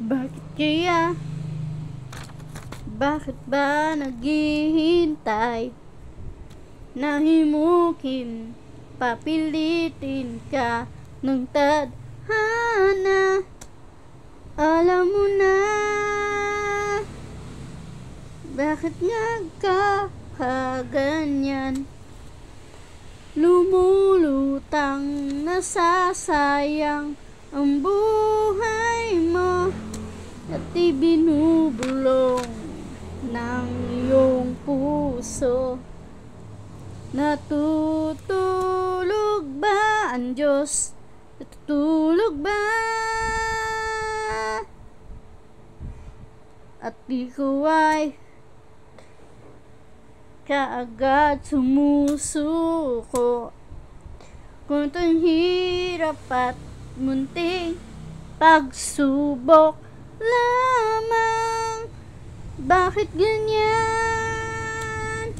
Bakit kaya? Bakit ba naghihintay? Nahimukin, papilitin ka ng tadhana. Alam mo na, bakit nga kaganyan? Lumulutang, nasasayang ang buhay mo at ibinubulong ng iyong puso. Natutulog ba ang Diyos? Natutulog ba? At di ko ay kaagad sumusuko kung itong hirap at munting pagsubok lamang. Bakit ganyan?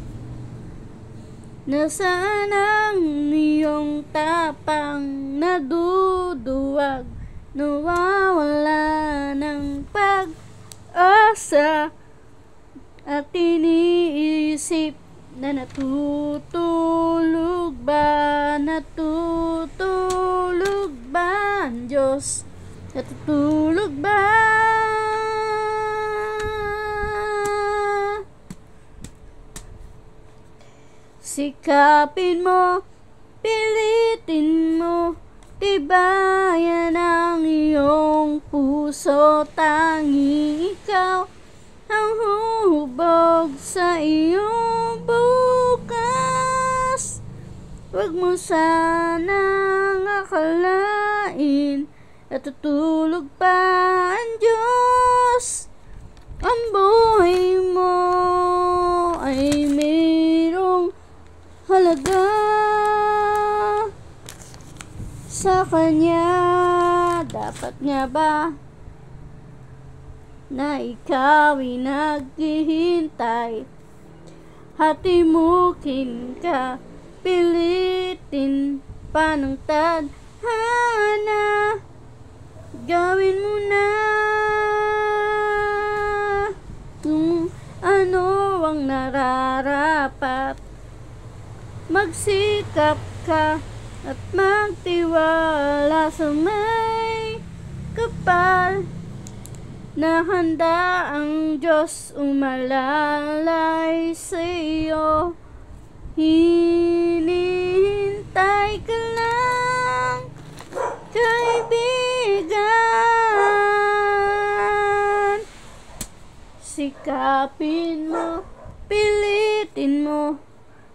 Nasaan ang iyong tapang naduduwag, nawawala ng pag-asa at iniisip na natutulog ba ang Diyos? Natutulog ba? Sikapin mo, pilitin mo, tibayan ang iyong puso. Tanging ikaw ang huhubog sa iyong bukas. Huwag mo sanang akalain natutulog pa ang Diyos. Ang buhay mo ay mayroong halaga sa Kanya. Dapat nga ba na ikaw ay naghihintay? Hatimukin ka, pilitin pa ng tadhana. Gawin mo na kung ano ang nararapat. Magsikap ka at magtiwala sa may kapal na handa ang Diyos umalalay sa iyo. Hinihintay ka lang, kaibigan. Sikapin mo, pilitin mo,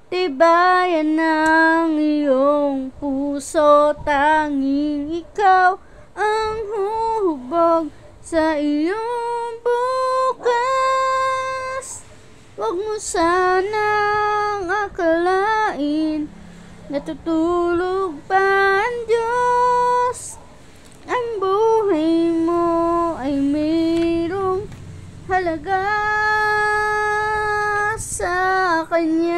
tibayan ang iyong puso. Tanging ikaw ang huhubog sa iyong bukas. Huwag mo sanang akalain natutulog pa ang Diyos. Ang buhay mo ay mayroong halaga sa Kanya.